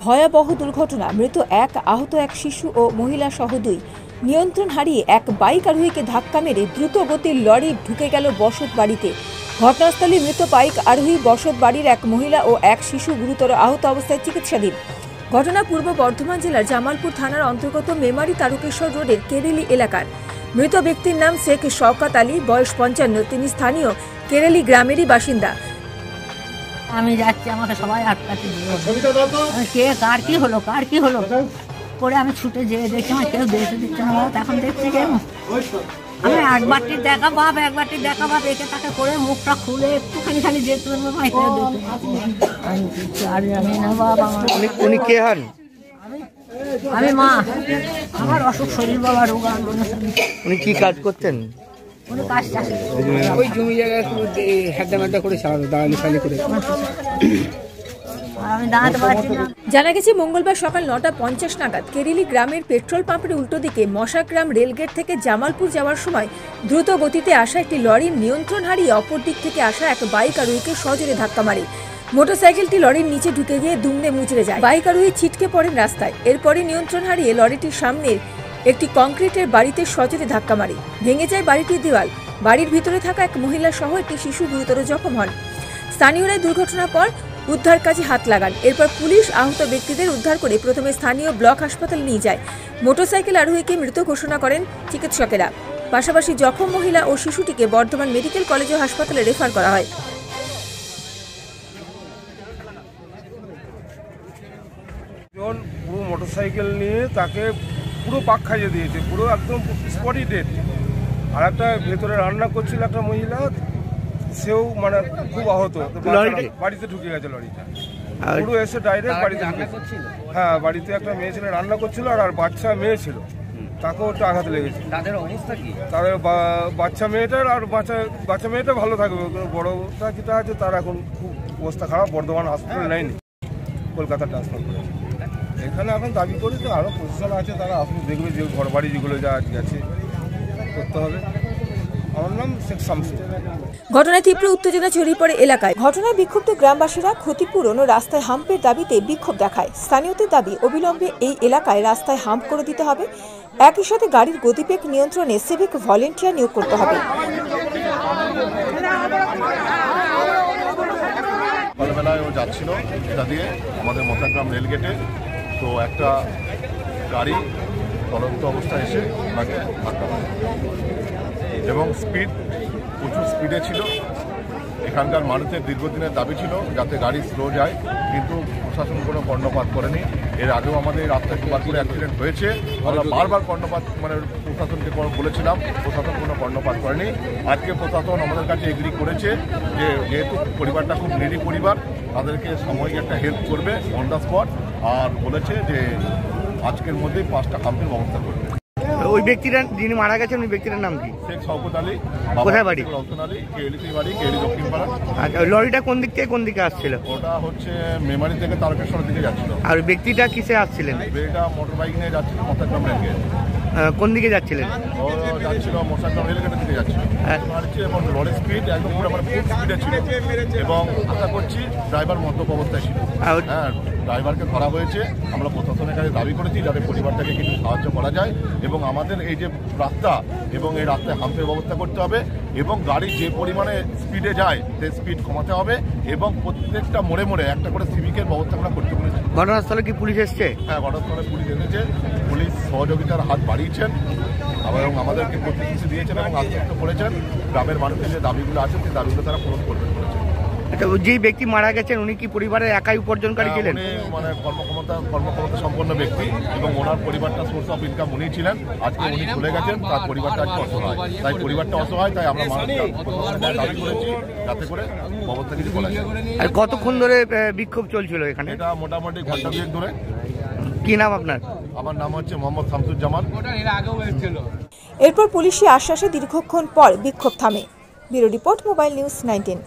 ভয়াবহ দুর্ঘটনা, মৃত এক, আহত এক শিশু ও মহিলা সহ দুই। নিয়ন্ত্রণ হারিয়ে এক বাইক আরোহীকে ধাক্কা মেরে দ্রুত গতির লরি ঢুকে গেল বসত বাড়িতে। ঘটনাস্থলে মৃত বাইক আরোহী, বসত বাড়ির এক মহিলা ও এক শিশু গুরুতর আহত অবস্থায় চিকিৎসাধীন। ঘটনা পূর্ব বর্ধমান জেলার জামালপুর থানার অন্তর্গত মেমারি তারকেশ্বর রোডের কেরেলি এলাকার। মৃত ব্যক্তির নাম শেখ শওকত আলী, বয়স 55। তিনি স্থানীয় কেরেলি গ্রামেরই বাসিন্দা। আমি যাচ্ছি, আমাকে সবাই আটকাতে কে কার কি হলো পরে আমি ছুটে যেয়ে দেখছি আমার কেউ দেখতে দিচ্ছে না। এখন দেখছি যে আমি একবারটি দেখা বাপ একে তাকে করে মুখটা খুলে একটুখানি খালি যেতে জানি না বাবা। আমি মা, আমার অসুখ শরীর, বাবা রোগা। উনি কি কাজ করতেন? উনি কাজ চাষ, ওই জমি জায়গায় হেড্ডা করে দাঁড়ালি করে। জানা গেছে মঙ্গলবার সকাল 9:50 নাগাদ কেরেলি গ্রামের পেট্রোল পাম্পের উল্টো দিকে মশাগ্রাম রেলগেট থেকে জামালপুর যাওয়ার সময় দ্রুত গতিতে আসা একটি লরির নিয়ন্ত্রণ হারিয়ে অপর দিক থেকে আসা এক বাইক আরোহীকে সজোরে ধাক্কা মারে। মোটরসাইকেলটি লরির নিচে ঢুকে গিয়ে দুমড়ে মুচড়ে যায়। বাইক আরোহী ছিটকে পড়েন রাস্তায়। এরপরে নিয়ন্ত্রণ হারিয়ে লরিটির সামনের একটি কংক্রিটের বাড়িতে সজোরে ধাক্কা মারে। ভেঙে যায় বাড়িটির দেওয়াল। বাড়ির ভিতরে থাকা এক মহিলা সহ একটি শিশু গুরুতর জখম হন। স্থানীয়রা দুর্ঘটনার পর উদ্ধার কাজে হাত লাগান। এরপর পুলিশ আহত ব্যক্তিদের উদ্ধার করে প্রথমে স্থানীয় ব্লক হাসপাতালে নিয়ে যায়। মোটরসাইকেল আরোহীকে মৃত ঘোষণা করেন চিকিৎসকেরা। পাশাপাশি জখম মহিলা ও শিশুটিকে বর্ধমান মেডিকেল কলেজ ও হাসপাতালে রেফার করা হয়। পুরো মোটরসাইকেল নিয়ে তাকে পুরো পাক খাইয়ে দিয়েছে, পুরো একদম স্পটই ডেড। আর একটা ভেতরে রান্না করছিল একটা মহিলা, সেও মানে খুব আহত, বাড়িতে ঢুকে গেছে লরিটা। পুরো এসে ডাইরেক্ট বাড়িতে ঢুকেছে। হ্যাঁ, বাড়িতে একটা মেয়ে ছিল রান্না করছিল, আর বাচ্চা মেয়ে ছিল, তাকেও একটু আঘাত লেগেছে। তাদের অবস্থা কি? তাদের বাচ্চা মেয়েটার আর বাচ্চা মেয়েটা ভালো থাকবে, বড়টা যেটা আছে তার এখন খুব অবস্থা খারাপ। বর্ধমান হসপিটাল নেয়নি, কলকাতা ট্রান্সফার করেছে। এখানে এখন দাবি করি তো আরও প্রশাসন আছে, তারা আসলে দেখবে যে ঘর বাড়ি যেগুলো যা গেছে করতে হবে। আমার নাম শেখ শামসু। ঘটনায় তীব্র উত্তেজনা ছড়িয়ে পড়ে এলাকায়। ঘটনায় বিক্ষুব্ধ গ্রামবাসীরা ক্ষতিপূরণ ও রাস্তায় হাম্পের দাবিতে বিক্ষোভ দেখায়। স্থানীয়দের দাবি, অবিলম্বে এই এলাকায় রাস্তায় হাম্প করে দিতে হবে। একই সাথে গাড়ির গতিবেগ নিয়ন্ত্রণে সিভিক ভলেন্টিয়ার নিয়োগ করতে হবে। সকালবেলায় ও যাচ্ছিল এটা দিয়ে আমাদের মশাগ্রাম রেলগেটে, তো একটা গাড়ি চলন্ত অবস্থায় এসে ওনাকে ধাক্কা মারে এবং প্রচুর স্পিডে ছিল। এখানকার মানুষের দীর্ঘদিনের দাবি ছিল যাতে গাড়ি স্লো যায়, কিন্তু প্রশাসন কোনো কর্ণপাত করেনি। এর আগেও আমাদের এই রাস্তায় দুবার করে অ্যাক্সিডেন্ট হয়েছে, আমরা বারবার কর্ণপাত প্রশাসনকে বলেছিলাম, প্রশাসন কোনো কর্ণপাত করেনি। আজকে প্রশাসন আমাদের কাছে এগ্রি করেছে যে যেহেতু পরিবারটা খুব নিরি পরিবার, তাদেরকে সাময়িক একটা হেল্প করবে অন দ্য স্পট, আর বলেছে যে আজকের মধ্যেই 5টা হাম্পের ব্যবস্থা করবে। ওই ব্যক্তিরা যিনি মারা গেছেন, ওই ব্যক্তির নাম কি? শেখ শওকত আলী। কোথায় বাড়ি? রওশন আলী, কেএলিতে বাড়ি, কেএলি দক্ষিণপাড়া। আচ্ছা, লরিটা কোন দিক থেকে কোন দিকে আসছিল? ওটা হচ্ছে মেমারি থেকে তারকেশ্বর দিকে যাচ্ছিল। আর ওই ব্যক্তিটা কিসে আসছিলেন? এটা মোটর বাইক নিয়ে যাচ্ছিল মশাগ্রাম রেলগেট। কোন দিকে যাচ্ছিলেন? ও যাচ্ছিল মশাগ্রাম রেলগেটের দিকে যাচ্ছিল। এবং লরির স্পিড একদম পুরো মানে ফুল স্পিডে ছিল, এবং আশা করছি ড্রাইভার মদ্যপ অবস্থায় ছিল। হ্যাঁ, ড্রাইভারকে ধরা হয়েছে। আমরা প্রশাসনের কাছে দাবি করেছি যাতে পরিবারটাকে কিছু সাহায্য করা যায়, এবং আমাদের এই যে রাস্তা এবং এই রাস্তায় হাম্পের ব্যবস্থা করতে হবে, এবং গাড়ি যে পরিমাণে স্পিডে যায় সেই স্পিড কমাতে হবে, এবং প্রত্যেকটা মোড়ে মোড়ে একটা করে সিভিকের ব্যবস্থা আমরা করতে পেরেছি। ঘটনাস্থলে কি পুলিশ এসছে? হ্যাঁ, ঘটনাস্থলে পুলিশ এসেছে। পুলিশ সহযোগিতার হাত বাড়িয়েছেন এবং আমাদেরকে প্রতিশ্রুতি দিয়েছেন এবং আশ্বস্ত করেছেন গ্রামের মানুষের যে দাবিগুলো আছে সেই দাবিগুলো তারা পূরণ করবেন বলেছেন। যেই ব্যক্তি মারা গেছেন উনি কি পরিবারের একাই উপার্জনকারী ছিলেন? উনি মানে কর্মক্ষমতা সম্পন্ন ব্যক্তি, এবং ওনার পরিবারটা সোর্স অফ ইনকাম উনি ছিলেন। আজকে উনি চলে গেছেন, তার পরিবারটা আজকে অসহায়। তাই পরিবারটা অসহায়, তাই আমরা দাবি করেছি যাতে করে ব্যবস্থা কিছু করা যায়। আর কতক্ষণ ধরে বিক্ষোভ চলছিল এখানে? এটা মোটামুটি ঘন্টা 2 ধরে। কি নাম আপনার? আমার নাম হচ্ছে মোহাম্মদ শামসুজ্জামান। এরপর পুলিশি আশ্বাসে দীর্ঘক্ষণ পর বিক্ষোভ থামে। Bureau report, mobile news 19।